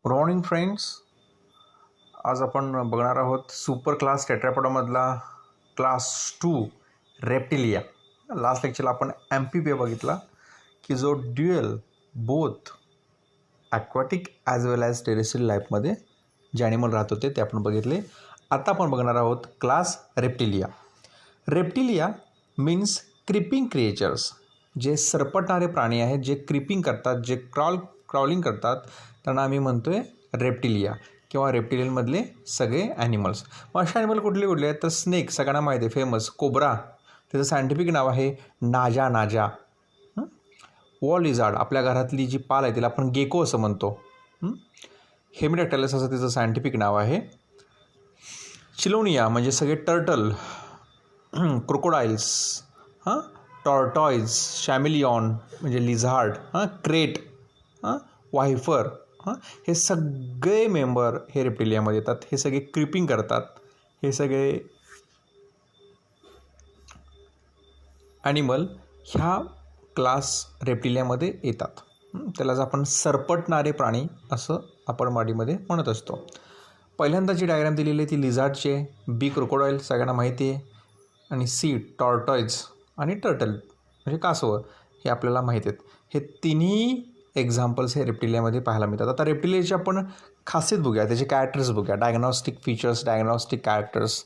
Good morning friends. आज आपण बघणार आहोत सुपर क्लास टेट्रापोडामधला क्लास 2 रेप्टिलिया. लास्ट लेक्चरला आपण ॲम्फिबिया बघितला की जो dual both aquatic as well as terrestrial लाईफमध्ये जे ॲनिमल राहत होते ते आपण बघितले. आता आपण बघणार आहोत class reptilia. Reptilia means creeping creatures, जे सरपटणारे प्राणी आहेत, जे क्रिपिंग करतात, जे क्राउलिंग करतात, त्यांना आम्ही म्हणतो आहे रेप्टिलिया किंवा रेप्टिलियनमधले सगळे ॲनिमल्स. मग असे ॲनिमल कुठले कुठले आहेत तर स्नेक सगळ्यांना माहिती आहे, फेमस कोब्रा, त्याचं सायंटिफिक नाव आहे नाजा. वॉल लिझार्ड, आपल्या घरातली जी पाल आहे तिला आपण गेको असं म्हणतो. हेमिडॅक्टायलस असं त्याचं सायंटिफिक नाव आहे. चिलोनिया म्हणजे सगळे टर्टल, क्रोकोडाईल्स, टॉर्टॉईज, शॅमिलियॉन म्हणजे लिझार्ड, क्रेट, वायफर, हे सगळे मेंबर हे रेप्टिलियामध्ये येतात. हे सगळे क्रिपिंग करतात. हे सगळे ॲनिमल ह्या क्लास रेप्टिलियामध्ये येतात. त्यालाच आपण सरपटणारे प्राणी असं आपण मराठीमध्ये म्हणत असतो. पहिल्यांदा जी डायग्राम दिलेली आहे ती लिझार्डची आहे. बी क्रोकोडाईल सगळ्यांना माहिती आहे, आणि सी टॉर्टॉईज आणि टर्टल म्हणजे कासवं हे आपल्याला माहिती आहेत. हे तिन्ही एक्झाम्पल्स हे रेप्टिलियामध्ये पाहायला मिळतात. आता रेप्टिलियाची आपण खासियत बघूया, त्याचे कॅरेक्टर्स बघूया, diagnostic features, diagnostic characters.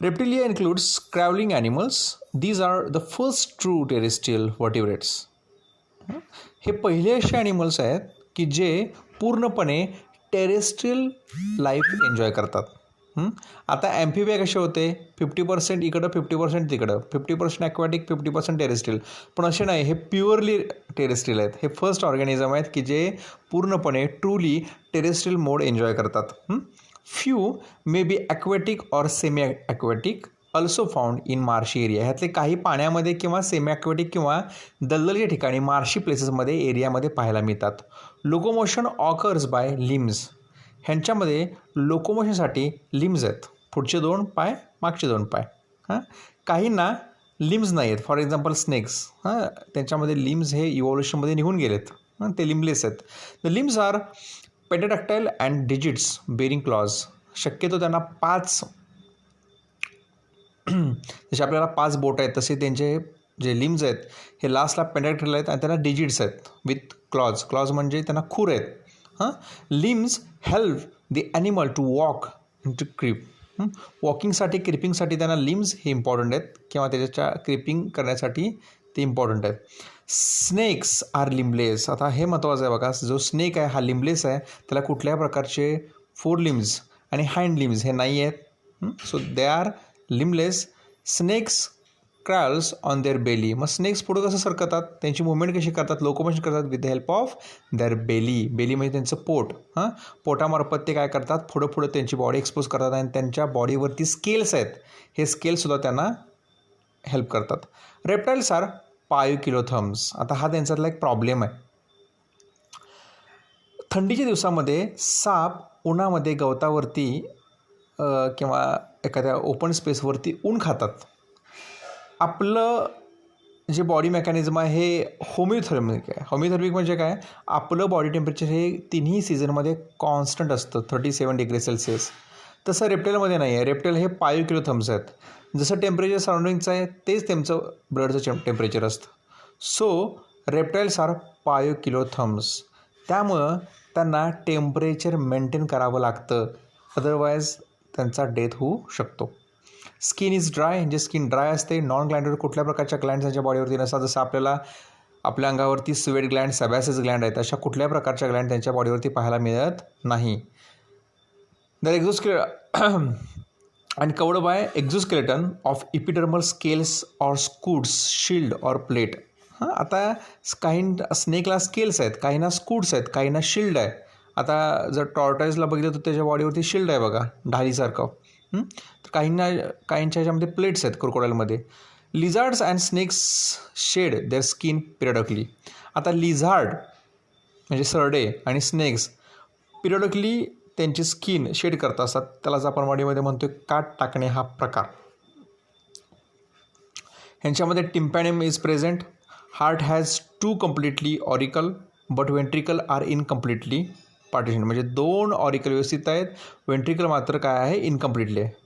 Reptilia includes crawling animals. These are the first true terrestrial vertebrates. हे पहिले असे ॲनिमल्स आहेत की जे पूर्णपणे टेरेस्ट्रियल लाईफ एन्जॉय करतात. आता ॲम्फिबिया कसे होते, 50% इकडं 50% तिकडं, 50% ॲक्वॅटिक 50% टेरेस्ट्रियल. पण असे नाही, हे प्युअरली टेरेस्ट्रियल आहेत. हे फर्स्ट ऑर्गॅनिझम आहेत की जे पूर्णपणे ट्रूली टेरेस्ट्रियल मोड एन्जॉय करतात. Few may be aquatic or semi aquatic also found in marshy area. ह्यातले काही पाण्यामध्ये किंवा सेमी ॲक्वॅटिक किंवा दलदलीच्या ठिकाणी मार्शी प्लेसेसमध्ये एरियामध्ये पाहायला मिळतात. Locomotion occurs by limbs. ह्यांच्यामध्ये लोकोमोशनसाठी लिम्स आहेत, पुढचे 2 पाय, मागचे 2 पाय. काहींना लिम्स नाही आहेत, फॉर एक्झाम्पल स्नेक्स, त्यांच्यामध्ये लिम्स हे इव्हॉल्युशनमध्ये निघून गेलेत, ते लिम्बलेस आहेत. The limbs are pentadactyl and digits bearing claws. शक्यतो त्यांना 5, जसे आपल्याला 5 बोट आहेत तसे त्यांचे जे लिम्स आहेत हे लास्टला पेंटाडॅक्टाईल आहेत आणि त्यांना डिजिट्स आहेत विथ क्लॉज म्हणजे त्यांना खूर आहेत. Limbs help the animal to walk to creep. वॉकिंगसाठी, क्रिपिंगसाठी त्यांना लिम्स हे इम्पॉर्टंट आहेत किंवा त्याच्या क्रिपिंग करण्यासाठी ते इम्पॉर्टंट आहेत. Snacks R limbless. आता हे महत्त्वाचं आहे बघा, जो स्नेक आहे हा लिम्बलेस आहे, त्याला कुठल्याही प्रकारचे 4 लिम्स आणि हँड लिम्स हे नाही आहेत. So they are limbless. Snakes crawls on their belly. मग स्नेक्स पुढं कसं सरकतात, त्यांची मुवमेंट कशी करतात, लोकोमोशन करतात with the help of their belly. Belly म्हणजे त्यांचं पोट. पोटामार्फत ते काय करतात, पुढं त्यांची बॉडी एक्सपोज करतात आणि त्यांच्या बॉडीवरती स्केल्स आहेत, हे स्केल्ससुद्धा त्यांना हेल्प करतात. Reptiles are poikilotherms. आता हा त्यांच्यातला एक प्रॉब्लेम आहे. थंडीच्या दिवसामध्ये साप उन्हामध्ये गवतावरती किंवा एखाद्या ओपन स्पेसवरती ऊन खातात. आपलं जे बॉडी मेकॅनिझम आहे हे होमिओथर्मिक आहे. होमिओथर्मिक म्हणजे काय, आपलं बॉडी टेम्परेचर हे तिन्ही सीझनमध्ये कॉन्स्टंट असतं, 37 डिग्री सेल्सिअस. तसं रेप्टाईलमध्ये नाही आहे. रेप्टाईल हे पायोकिलोथम्स आहेत. जसं टेम्परेचर सराउंडिंगचं आहे तेच त्यांचं ब्लडचं टेम्परेचर असतं. So reptiles are poikilotherms. त्यामुळं त्यांना टेम्परेचर मेंटेन करावं लागतं, अदरवाईज त्यांचा डेथ होऊ शकतो. स्किन इज ड्राय, जे स्किन ड्राय असते. नॉन ग्लँडर कुठल्या प्रकारच्या ग्लँड्स त्यांच्या बॉडीवरती नसतात. जसं आपल्याला आपल्या अंगावरती स्वेट ग्लँड, सॅबॅसिस ग्लँड आहेत, अशा कुठल्याही प्रकारच्या ग्लँड त्यांच्या बॉडीवरती पाहायला मिळत नाही. आणि covered by exoskeleton of epidermal scales or scutes, shield or plate. आता काही स्नेकला स्केल्स आहेत, काहींना स्कूड्स आहेत, काहींना शिल्ड आहे. आता जर टॉर्टॉईजला बघितलं तर त्याच्या बॉडीवरती शिल्ड आहे बघा, ढालीसारखं. तर काहींच्या ह्याच्यामध्ये प्लेट्स आहेत क्रोकोडाईलमध्ये. Lizards and snakes shed their skin periodically. आता लिझार्ड म्हणजे सरडे आणि स्नेक्स पिरियडकली त्यांची स्किन शेड करत असतात. त्यालाच आपण बॉडीमध्ये म्हणतो काट टाकणे हा प्रकार. ह्यांच्यामध्ये tympanum is present. Heart has 2 completely auricle but ventricle are incompletely partition, म्हणजे 2 ऑरिकल व्यवस्थित आहेत, वेंट्रिकल मात्र काय आहे, इनकम्प्लिटली आहे.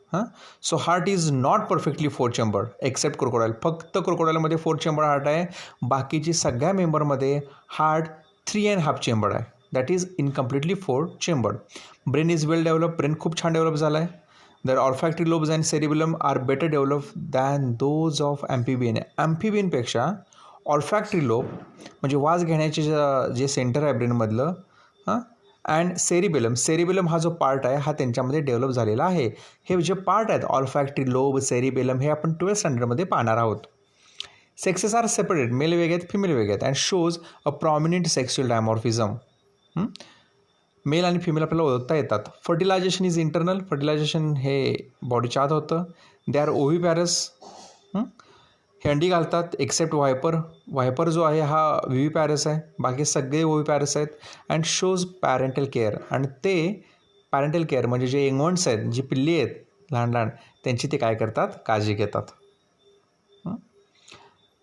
So heart is not perfectly 4 chambered except crocodile. फक्त क्रोकोडाईलमध्ये 4 चेंबर्ड हार्ट आहे, बाकीची सगळ्या मेंबरमध्ये हार्ट 3.5 चेंबर्ड आहे, that is incompletely 4 chambered. Brain is well develop, brain खूप छान डेव्हलप झाला आहे. Their olfactory lobes and cerebellum are better develop than those of amphibian. ॲम्फिबियनपेक्षा ऑल्फॅक्टरी लोब म्हणजे वास घेण्याचे जे सेंटर आहे ब्रेनमधलं अँड सेरिबेलम हा जो पार्ट आहे हा त्यांच्यामध्ये डेव्हलप झालेला आहे. हे जे पार्ट आहेत ऑल्फॅक्टरी लोब, सेरिबेलम, हे आपण 12th स्टँडर्डमध्ये पाहणार आहोत. सेक्सेस आर सेपरेट, मेल वेगळे आहेत, फिमेल वेगळे आहेत, and shows a prominent sexual dimorphism. Male आणि फिमेल आपल्याला ओळखता येतात. फर्टिलायझेशन इज इंटरनल, फर्टिलायझेशन हे बॉडीच्या आत होतं. दे आर ओव्हिपॅरस, हे अंडी घालतात एक्सेप्ट व्हायपर जो आहे हा व्हिव्हिपॅरस आहे, बाकी सगळे ओव्हिपॅरस आहेत. अँड शोज पॅरेंटल केअर, आणि ते पॅरेंटल केअर म्हणजे जे यंगवन्स आहेत, जी पिल्ली आहेत लहान लहान, त्यांची ते काय करतात, काळजी घेतात.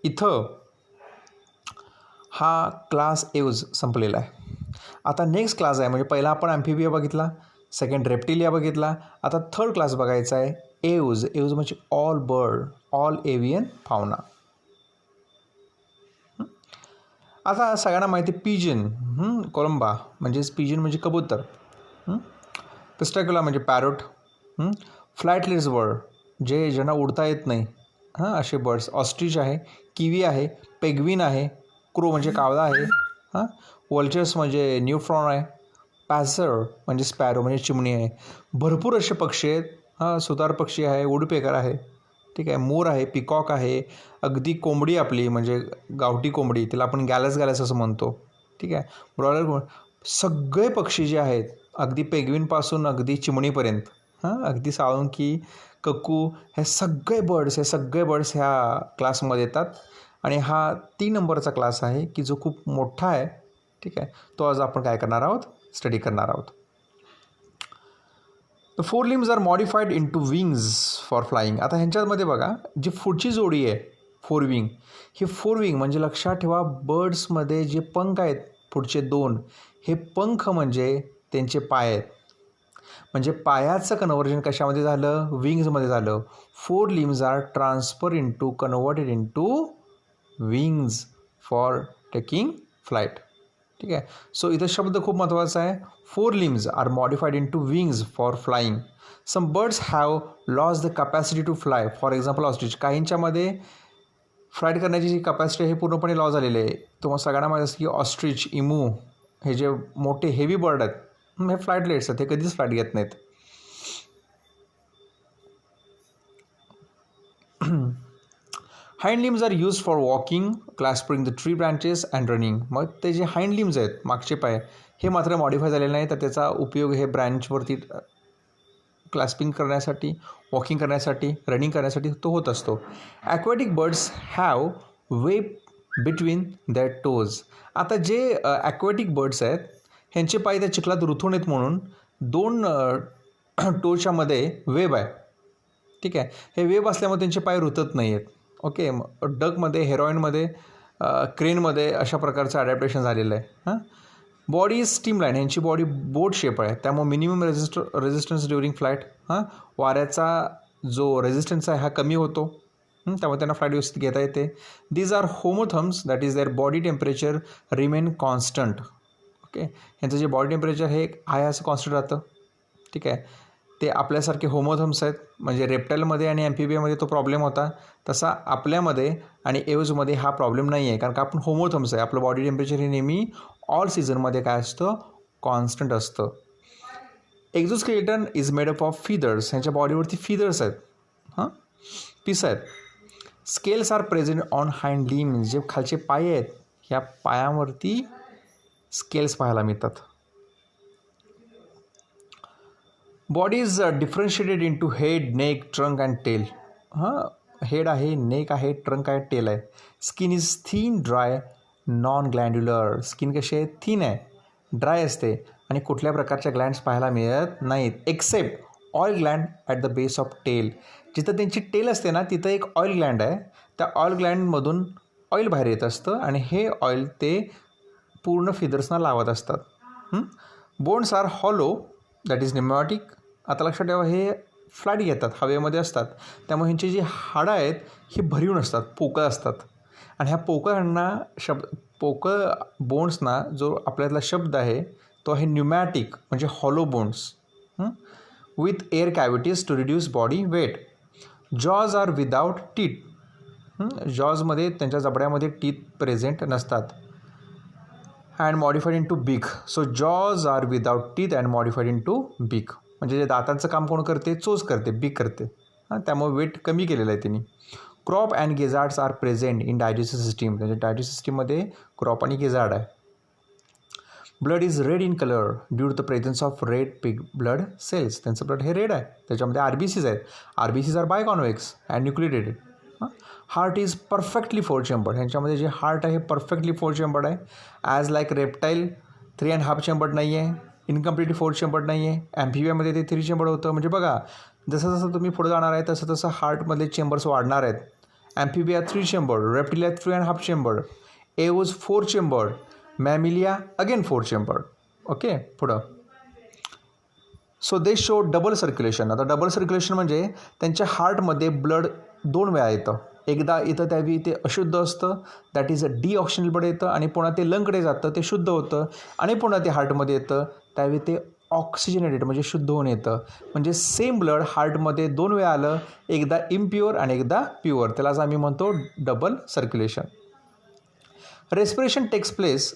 इथं हा क्लास एव्ज संपलेला आहे. आता नेक्स्ट क्लास आहे, म्हणजे पहिला आपण ॲम्फिबिया बघितला, सेकंड रेप्टिलिया बघितला, आता थर्ड क्लास बघायचा आहे एव्ज. एव्ज म्हणजे ऑल बर्ड, ऑल एव्हियन फाउना. आता सगळ्यांना माहिती आहे पिजन, कोलंबा म्हणजेच पिजन म्हणजे कबूतर, पिस्टॅक्युला म्हणजे पॅरोट, फ्लायटलेस बर्ड जे ज्यांना उडता येत नाही असे बर्ड्स, ऑस्ट्रिच आहे, किवी आहे, पेग्विन आहे, क्रो म्हणजे कावळा आहे, वल्चर्स म्हणजे न्यूफ्रॉन आहे, पॅझर म्हणजे स्पॅरो म्हणजे चिमणी आहे. भरपूर असे पक्षी आहेत, सुतार पक्षी आहे, वुडपेकर आहे, ठीक आहे, मोर आहे, पिकॉक आहे, अगदी कोंबडी आपली म्हणजे गावठी कोंबडी, तिला आपण गॅलस असं म्हणतो, ठीक आहे, ब्रॉयलर. सगळे पक्षी जे आहेत अगदी पेग्विनपासून अगदी चिमणीपर्यंत, अगदी साळुंकी, कक्कू, हे सगळे बर्ड्स ह्या क्लासमध्ये येतात. आणि हा 3 नंबरचा क्लास आहे की जो खूप मोठा आहे, ठीक आहे, तो आज आपण काय करणार आहोत, स्टडी करणार आहोत. The 4 limbs are modified in to wings for flying. आता ह्यांच्यामध्ये बघा जी पुढची जोडी आहे 4 विंग, ही 4 विंग म्हणजे लक्षात ठेवा बर्ड्समध्ये जे पंख आहेत पुढचे 2, हे पंख म्हणजे त्यांचे पाय आहेत. म्हणजे पायाचं कन्व्हर्जन कशामध्ये झालं, विंग्समध्ये झालं. 4 limbs are converted in to wings for taking flight, ठीक आहे. सो इथं शब्द खूप महत्त्वाचा आहे. 4 limbs are modified in to wings for flying. Some birds have loss the capacity to fly, for example ostrich. काहींच्यामध्ये फ्लाईट करण्याची जी कॅपॅसिटी आहे हे पूर्णपणे लॉस झालेली आहे. तुम्हाला सगळ्यांना माहीत असतं की ऑस्ट्रिच, इमू हे जे मोठे हेवी बर्ड आहेत हे फ्लाईटलेट्स आहेत, हे कधीच फ्लाईट घेत नाहीत. Hind limbs are use for walking, clasping the tree branches and running. मग ते जे हाइंड लिम्स आहेत, मागचे पाय, हे मात्र मॉडिफाय झालेले नाही, तर त्याचा उपयोग हे ब्रँचवरती क्लास्पिंग करण्यासाठी, वॉकिंग करण्यासाठी, रनिंग करण्यासाठी तो होत असतो. Aquatic birds have web between their toes. आता जे ॲक्वॅटिक बर्ड्स आहेत ह्यांचे पाय त्या चिखलात रुतू नयेत म्हणून 2 टोच्या मध्ये वेब आहे, ठीक आहे. हे वेब असल्यामुळे त्यांचे पाय रुतत नाही आहेत. ओके, डकमध्ये, हेरॉईनमध्ये, क्रेनमध्ये अशा प्रकारचं अडॅप्टेशन झालेलं आहे. बॉडी इज स्टीमलाईन, ह्यांची बॉडी बोट शेप आहे, त्यामुळे मिनिमम रेजिस्टन्स ड्युरिंग फ्लाईट, वाऱ्याचा जो रेजिस्टन्स आहे हा कमी होतो, त्यामुळे त्यांना फ्लाईट व्यवस्थित घेता येते. These are homeotherms, that is their body temperature remain constant. Okay, ह्यांचं जे बॉडी टेम्परेचर हे आहे असं कॉन्स्टंट राहतं, ठीक आहे. ते आपल्यासारखे होमोथम्स आहेत, म्हणजे रेप्टाईलमध्ये आणि ॲम्फिबियामध्ये तो प्रॉब्लेम होता, तसा आपल्यामध्ये आणि एव्जमध्ये हा प्रॉब्लेम नाही आहे, कारण का आपण होमोथम्स आहे. आपलं बॉडी टेम्परेचर हे नेहमी ऑल सीझनमध्ये काय असतं, कॉन्स्टंट असतं. Exoskeleton is made up of feathers, ह्यांच्या बॉडीवरती फिदर्स आहेत, पीस आहेत. Scales are present on hind limbs, जे खालचे पाय आहेत ह्या पायावरती स्केल्स पाहायला मिळतात. Body is differentiated in to head, neck, trunk and tail. Head आहे, नेक आहे, ट्रंक आहे, टेल आहे. Skin is thin, dry, non glandular. Skin कशी आहे, थिन आहे, ड्राय असते आणि कुठल्या प्रकारच्या ग्लँड्स पाहायला मिळत नाहीत, except oil gland at the base of tail. जिथं त्यांची टेल असते ना तिथं एक ऑइल ग्लँड आहे, त्या ऑइल ग्लँडमधून ऑइल बाहेर येत असतं आणि हे ऑइल ते पूर्ण फिदर्सना लावत असतात. Bones are hollow that is pneumatic. आता लक्षात ठेवा, हे फ्लॅट घेतात, हवेमध्ये असतात, त्यामुळे ह्यांची जी हाडं आहेत ही भरीव नसतात, पोकळ असतात. आणि ह्या पोकळांना पोकळ बोन्सना जो आपल्यातला शब्द आहे तो आहे न्यूमॅटिक, म्हणजे hollow bones with air cavities to reduce body weight. Jaws are without teeth. जॉजमध्ये त्यांच्या जबड्यामध्ये टीथ प्रेझेंट नसतात. And modified in to beak. So jaws are without teeth and modified in to beak. म्हणजे जे दातांचं काम कोण करते, चोच करते, बिग करते. त्यामुळे वेट कमी केलेलं आहे त्यांनी. Crop and gizzards are present in digestive system. म्हणजे डायजेस्टिव्ह सिस्टीममध्ये क्रॉप आणि गिझार्ड आहे. Blood is red in colour due to the presence of red pig blood cells. त्यांचं ब्लड हे रेड आहे, त्याच्यामध्ये RBCs आहेत. RBCs are biconvex and nucleated. Heart is perfectly 4 chambered. ह्यांच्यामध्ये जे हार्ट आहे परफेक्टली 4 चेंबर्ड आहे. ॲज लाईक रेप्टाईल 3.5 चेंबर्ड नाही आहे, इनकम्प्लिटली 4 चेंबर्ड नाही आहे. ॲम्फिबियामध्ये ते 3 चेंबर्ड होतं. म्हणजे बघा, जसं जसं तुम्ही पुढे जाणार आहे तसं तसं हार्टमधले चेंबर्स वाढणार आहेत. Amphibia 3 chambered, Reptilia 3.5 chambered, Aves 4 chambered, Mammalia again 4 chambered. Okay, पुढं. So they show double circulation. आता डबल सर्क्युलेशन म्हणजे त्यांच्या हार्टमध्ये ब्लड 2 वेळा येतं. एकदा येतं त्यावेळी ते अशुद्ध असतं, दॅट इज डिऑक्सिजनेटेड ब्लड येतं, आणि पुन्हा ते लंगकडे जातं, ते शुद्ध होतं, आणि पुन्हा ते हार्टमध्ये येतं, त्यावेळी ते ऑक्सिजनेटेड म्हणजे शुद्ध होऊन येतं. म्हणजे सेम ब्लड हार्टमध्ये 2 वेळा आलं, एकदा इम्प्युअर आणि एकदा प्युअर. त्यालाच आम्ही म्हणतो double circulation. Respiration takes place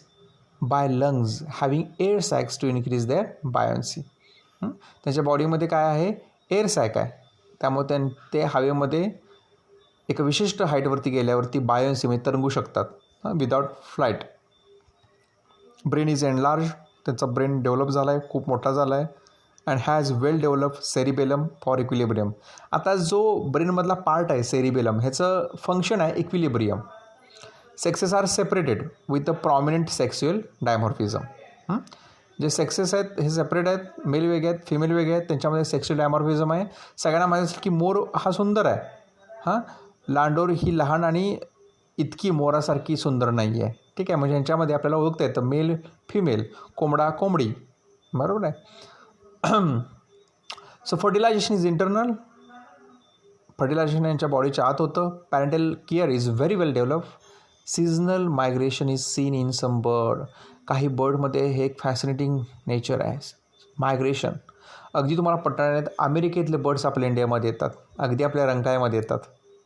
by lungs having air sacs to increase their buoyancy. त्यांच्या बॉडीमध्ये काय आहे, एअर सॅक आहे, त्यामुळे ते हवेमध्ये एका विशिष्ट हाईटवरती गेल्यावरती बायोन्सी म्हणजे तरंगू शकतात without flight. Brain is enlarge. त्यांचा ब्रेन डेव्हलप झाला आहे, खूप मोठा झाला आहे. And has well develop cerebellum for equilibrium. आता जो ब्रेनमधला पार्ट आहे सेरिबेलम, ह्याचं फंक्शन आहे equilibrium. Sexes are separated with a prominent sexual dimorphism. जे सेक्सेस आहेत हे सेपरेट आहेत, मेल वेगळे आहेत, फिमेल वेगळे आहेत, त्यांच्यामध्ये सेक्स्युअल डायमॉर्फिझम आहे. सगळ्यांना माहिती असेल की मोर हा सुंदर आहे, लांडोर ही लहान आणि इतकी मोरासारखी सुंदर नाही आहे. ठीक आहे, म्हणजे यांच्यामध्ये आपल्याला ओळखता येतं मेल फिमेल, कोंबडा कोंबडी, बरोबर आहे. So fertilization is internal. Fertilization यांच्या बॉडीच्या आत होतं. Parental care is very well develop. Seasonal migration is seen in some bird. काही बर्डमध्ये हे एक फॅसिनेटिंग नेचर आहे, मायग्रेशन. अगदी तुम्हाला पटणार नाहीत, अमेरिकेतले बर्ड्स आपल्या इंडियामध्ये येतात, अगदी आपल्या रंकाळ्यामध्ये येतात.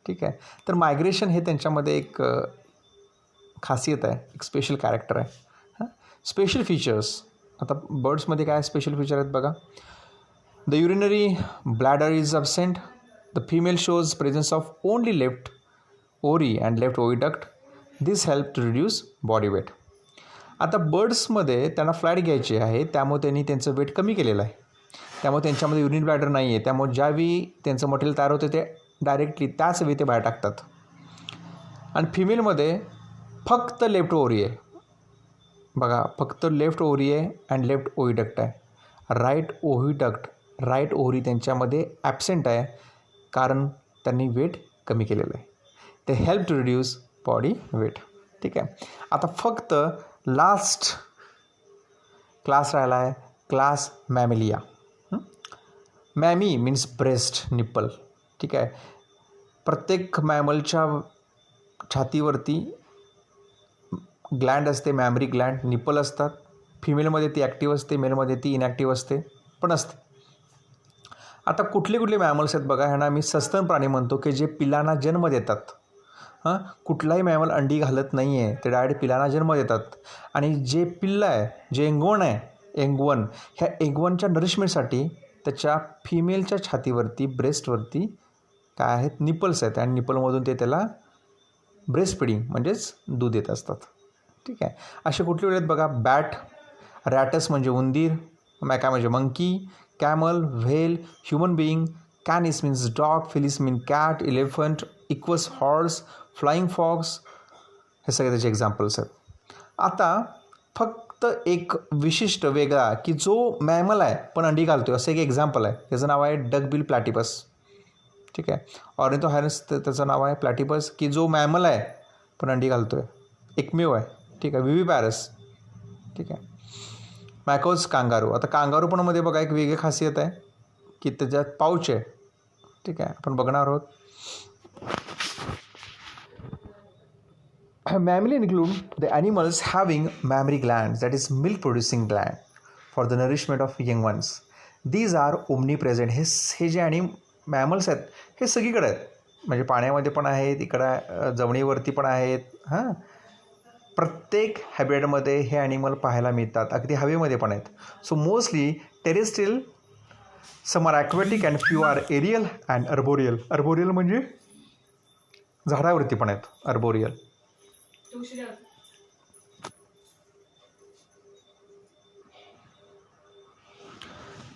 ठीक आहे, तर मायग्रेशन हे त्यांच्यामध्ये एक खासियत आहे, एक स्पेशल कॅरेक्टर आहे. Special features. आता बर्ड्समध्ये काय स्पेशल फीचर आहेत बघा. The urinary bladder is absent. The female shows presence of only left ovary and left oviduct. This help to reduce body weight. आता बर्ड्समध्ये त्यांना फ्लाईट घ्यायची आहे, त्यामुळे त्यांनी त्यांचं वेट कमी केलेलं आहे. त्यामुळे त्यांच्यामध्ये युरिन ब्लॅडर नाही आहे, त्यामुळे ज्यावेळी त्यांचं मटेरियल तयार होते ते डायरेक्टली त्याच वेळी ते बाहेर टाकतात. आणि फिमेलमध्ये फक्त लेफ्ट ओव्हरी आहे बघा, फक्त लेफ्ट ओव्हरी आहे अँड लेफ्ट ओव्हिडक्ट आहे. राईट ओव्हरी त्यांच्यामध्ये ॲबसेंट आहे, कारण त्यांनी वेट कमी केलेलं आहे. ते help to reduce body weight. ठीक आहे, आता फक्त लास्ट क्लास राहिला आहे, class Mammalia. Mammae means breast, nipple. ठीक आहे, प्रत्येक मॅमलच्या छातीवरती ग्लँड असते, मॅमरी ग्लँड, निप्पल असतात. फिमेलमध्ये ती ॲक्टिव्ह असते, मेलमध्ये ती इनॅक्टिव्ह असते, पण असते. आता कुठले कुठले मॅमल्स आहेत बघा, ह्यांना आम्ही सस्तन प्राणी म्हणतो, की जे पिलांना जन्म देतात. कुठलाही मॅमल अंडी घालत नाही आहे, ते डायरेक्ट पिलांना जन्म देतात. आणि जे पिल्लं आहे, जे एंगवण आहे, एंगवन, ह्या एंगवनच्या नरिशमेंटसाठी त्याच्या फिमेलच्या छातीवरती, ब्रेस्टवरती काय आहेत, निपल्स आहेत, आणि निपलमधून ते त्याला ब्रेस्ट फिडिंग म्हणजेच दूध देत असतात. ठीक आहे, असे कुठले वेळ आहेत बघा. बॅट, रॅटस म्हणजे उंदीर, मॅका म्हणजे monkey, camel, whale, human being, Canis means dog, Felis mean cat, elephant, Equus horse, flying fox, हे सगळे त्याचे एक्झाम्पल्स आहेत. आता फक्त एक विशिष्ट वेगळा की जो मॅमल आहे पण अंडी घालतो असं एक एक्झाम्पल आहे, त्याचं नाव आहे डकबिल प्लॅटिपस. ठीक आहे, ऑर्निथोहॅरस त्याचं नाव आहे प्लॅटिपस, की जो मॅमल आहे पण अंडी घालतो आहे, एकमेव आहे. ठीक आहे, विव्हिपॅरस. ठीक आहे, मॅकोज कांगारू. आता कांगारू पण मध्ये बघा एक वेगळी खासियत आहे की त्याच्यात पाऊच आहे. ठीक आहे, आपण बघणार आहोत. Mammalian include the animals having mammary glands, that is milk producing gland for the nourishment of young ones. These are omnipresent. हे जे आणि मॅमल्स आहेत हे सगळीकडे आहेत, म्हणजे पाण्यामध्ये पण आहेत, इकडं जमिनीवरती पण आहेत. हां, प्रत्येक हॅबिटॅटमध्ये हे ॲनिमल पाहायला मिळतात, अगदी हवेमध्ये पण आहेत. So mostly terrestrial, some are aquatic and few are aerial and arboreal. Arboreal म्हणजे झाडावरती पण आहेत arboreal.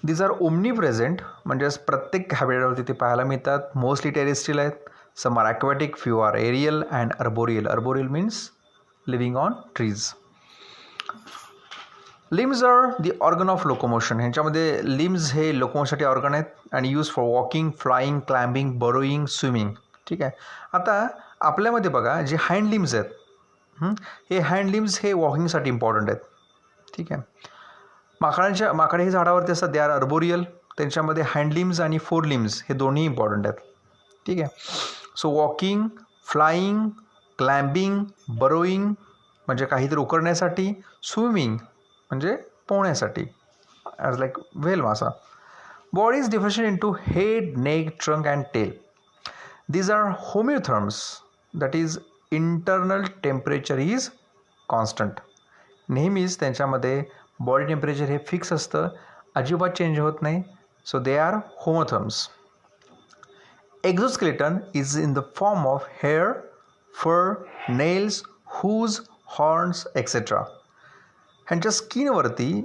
These are omni present, म्हणजेच प्रत्येक हॅबिटॅटवरती ते पाहायला मिळतात. मोस्टली टेरेस्ट्रियल आहेत, some are aquatic, few are aerial and arboreal. Arboreal means living on trees. Limbs are the organ of locomotion. ह्यांच्यामध्ये लिम्स हे लोकोमोशनसाठी ऑर्गन आहेत आणि use for walking, flying, climbing, burrowing, swimming. ठीक आहे. आता आपल्यामध्ये बघा जे हँड लिम्स आहेत, हे हँड लिम्स हे वॉकिंगसाठी इम्पॉर्टंट आहेत. ठीक आहे. माकडे हे झाडावरती असतात, दे आर अर्बोरियल. त्यांच्यामध्ये हँड लिम्स आणि फोर लिम्स हे दोन्ही इम्पॉर्टंट आहेत. ठीक आहे. So walking, flying, climbing, burrowing म्हणजे काहीतरी उकरण्यासाठी, स्विमिंग म्हणजे पोहण्यासाठी, ॲज लाईक व्हेल मासा. Body is differentiated into head, neck, trunk and tail. These are homeotherms, that is internal temperature is constant. नेहमीच त्यांच्यामध्ये बॉडी टेम्परेचर हे फिक्स असतं, अजिबात चेंज होत नाही. So they are homeotherms. Exoskeleton is in the form of hair, fur, nails, hooves, horns etcetera. ह्यांच्या स्किनवरती,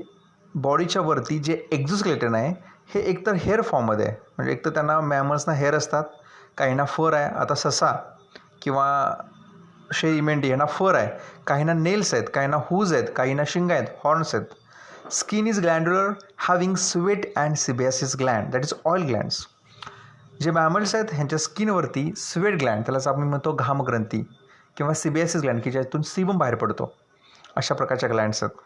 बॉडीच्या वरती जे एक्झोस्केलेटन आहे हे एकतर हेअर फॉर्ममध्ये आहे, म्हणजे एकतर त्यांना मॅमल्सना हेअर असतात, काहींना फर आहे. आता ससा किंवा शेळी, मेंढी यांना फर आहे, काहींना नेल्स आहेत, काहींना हूज आहेत, काहींना शिंग आहेत, हॉर्न्स आहेत. Skin is glandular, having sweat and sebaceous gland, that is oil glands. जे मॅमल्स आहेत ह्यांच्या स्किनवरती स्वेट ग्लँड, त्यालाच आपण म्हणतो घामग्रंथी, किंवा सिबॅसिस ग्लँड की ज्यातून सीबम बाहेर पडतो, अशा प्रकारच्या ग्लँड्स आहेत.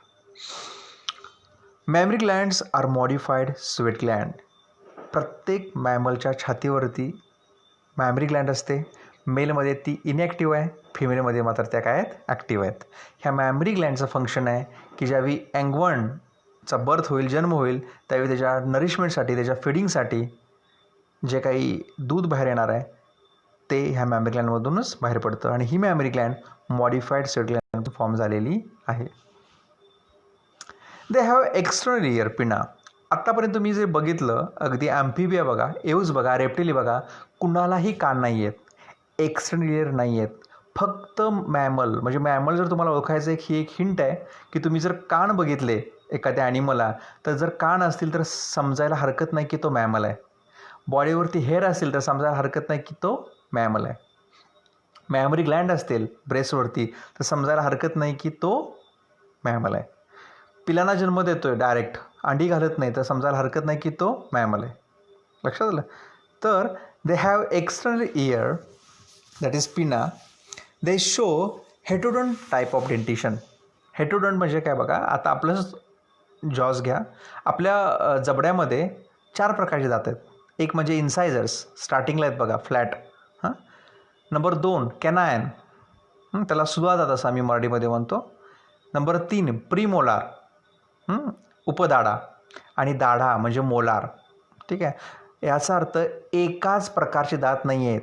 Mammary glands are modified sweat gland. प्रत्येक मॅमलच्या छातीवरती मॅमरी ग्लँड असते. मेलमध्ये ती इनॲक्टिव्ह आहे, फिमेलमध्ये मात्र त्या काय आहेत, ॲक्टिव्ह आहेत. ह्या मॅमरी ग्लँडचं फंक्शन आहे की ज्यावेळी यंगवनचा बर्थ होईल, जन्म होईल, त्यावेळी त्याच्या नरिशमेंटसाठी, त्याच्या फिडिंगसाठी जे काही दूध बाहेर येणार आहे ते ह्या मॅमरी ग्लँडमधूनच बाहेर पडतं. आणि ही mammary gland modified sweat gland form झालेली आहे. दे हॅव एक्सटर्नल इयर, पिना. आत्तापर्यंत तुम्ही जे बघितलं, अगदी ॲम्फिबिया बघा, एव्ज बघा, रेप्टिली बघा, कुणालाही कान नाही आहेत, एक्सटर्नल इयर नाही आहेत. फक्त मॅमल, म्हणजे मॅमल जर तुम्हाला ओळखायचं ही एक हिंट आहे की तुम्ही जर कान बघितले एखाद्या ॲनिमलला, तर जर कान असतील तर समजायला हरकत नाही की तो मॅमल आहे. बॉडीवरती हेअर असतील तर समजायला हरकत नाही की तो मॅमल आहे. मॅमरी ग्लँड असतील ब्रेस्टवरती तर समजायला हरकत नाही की तो मॅमल आहे. पिलांना जन्म देतोय डायरेक्ट, अंडी घालत नाही, तर समजायला हरकत नाही की तो मॅमल आहे. लक्षात आलं. तर they have external ear, that is pinna. They show heterodont type of dentition. Heterodont म्हणजे काय बघा, आता आपलं जॉज घ्या. आपल्या जबड्यामध्ये 4 प्रकारचे दात आहेत. एक म्हणजे इन्सायझर्स, स्टार्टिंगला आहेत बघा, फ्लॅट. नंबर 2 कॅनायन, त्याला सुद्धा दात असं आम्ही मराठीमध्ये म्हणतो. नंबर 3 प्रीमोलार, उपदाढा. आणि दाढा म्हणजे मोलार. ठीक आहे. याचा अर्थ एकाच प्रकारचे दात नाही आहेत.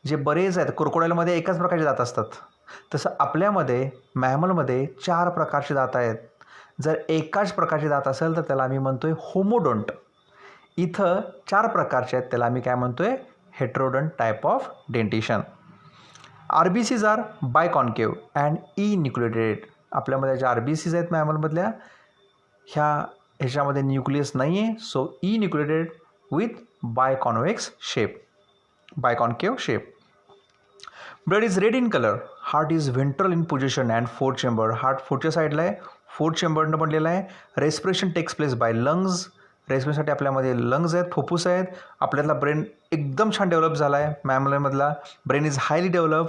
जे बरेच आहेत, क्रोकोडाईलमध्ये एकाच प्रकारचे दात असतात, तसं आपल्यामध्ये मॅमलमध्ये 4 प्रकारचे दात आहेत. जर एकाच प्रकारचे दात असेल तर त्याला आम्ही म्हणतोय होमोडोंट. इथं 4 प्रकारचे आहेत, त्याला आम्ही काय म्हणतोय, heterodont type of dentition. RBCs are biconcave and enucleated. आपल्यामध्ये ज्या RBCs आहेत मॅमलमधल्या, ह्याच्यामध्ये न्यूक्लियस नाही आहे. So enucleated with biconvex shape, biconcave shape. Blood is red in colour. Heart is ventral in position and 4th chamber. Heart 4th साईडला आहे, 4th चेंबरनं बनलेला आहे. Respiration takes place by lungs. रेस्पिरेशनसाठी आपल्यामध्ये लंग्स आहेत, फुफ्फुस आहेत. आपल्याला ब्रेन एकदम छान डेव्हलप झाला आहे मॅमलमधला. Brain is highly develop.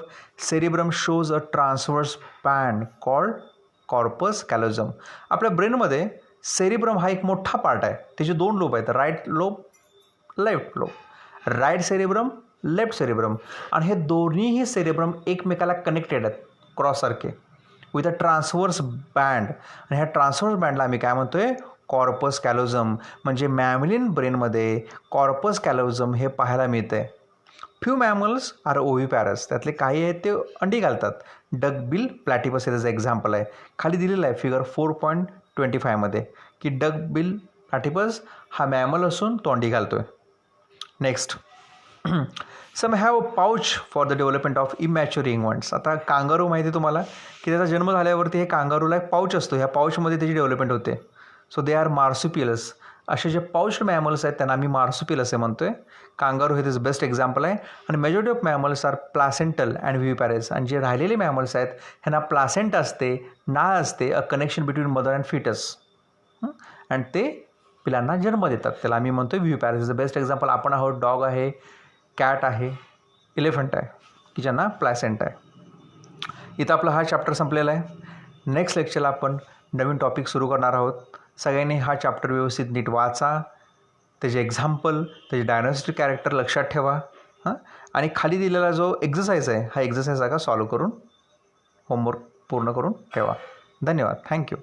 Cerebrum shows a transverse band called corpus callosum. आपल्या ब्रेनमध्ये सेरिब्रम हा एक मोठा पार्ट आहे, त्याचे 2 लोब आहेत, right lobe, left lobe. Right cerebrum, left cerebrum, आणि हे दोन्हीही सेरिब्रम एकमेकाला कनेक्टेड आहेत क्रॉससारखे विथ अ ट्रान्सवर्स बँड. आणि ह्या ट्रान्सवर्स बँडला आम्ही काय म्हणतोय, कॉर्पस कॅलोझम. म्हणजे मॅमलिन ब्रेनमध्ये कॉर्पस कॅलोझम हे पाहायला मिळतंय. फ्यू मॅमल्स आर ओव्हिपॅरस, त्यातले काही आहेत ते अंडी घालतात. डकबिल प्लॅटिपस हे त्याचं एक्झाम्पल आहे. खाली दिलेलं आहे फिगर 4.25 की डकबिल प्लॅटिपस हा मॅमल असून तो अंडी घालतोय. Next, some have a pouch for the development of immature infants. आता कांगारू माहिती आहे तुम्हाला की त्याचा जन्म झाल्यावरती हे कांगारूला एक पाऊच असतो, ह्या पाऊचमध्ये त्याची डेव्हलपमेंट होते. So they are marsupials. असे जे पाउच्ड मॅमल्स आहेत त्यांना आम्ही मार्सुपियल असे म्हणतोय. कांगारू हे त्याचं बेस्ट एक्झाम्पल आहे. आणि majority of mammals are placental and viviparous. आणि जे राहिलेले मॅमल्स आहेत ह्यांना प्लासेंट असते, नाळ असते, a connection between mother and foetus, and ते पिलांना जन्म देतात. त्याला आम्ही म्हणतोय viviparous. Is the best example आपण आहोत. डॉग आहे, कॅट आहे, इलेफंट आहे की ज्यांना प्लासेंट आहे. इथं आपला हा चॅप्टर संपलेला आहे. नेक्स्ट लेक्चरला आपण नवीन टॉपिक सुरू करणार आहोत. सगळ्यांनी हा चॅप्टर व्यवस्थित नीट वाचा, त्याचे एक्झाम्पल, त्याचे डायग्नोस्टिक कॅरेक्टर लक्षात ठेवा. आणि खाली दिलेला जो एक्झरसाईज आहे हा एक्झरसाईज का सॉल्व करून होमवर्क पूर्ण करून ठेवा. धन्यवाद. थँक्यू.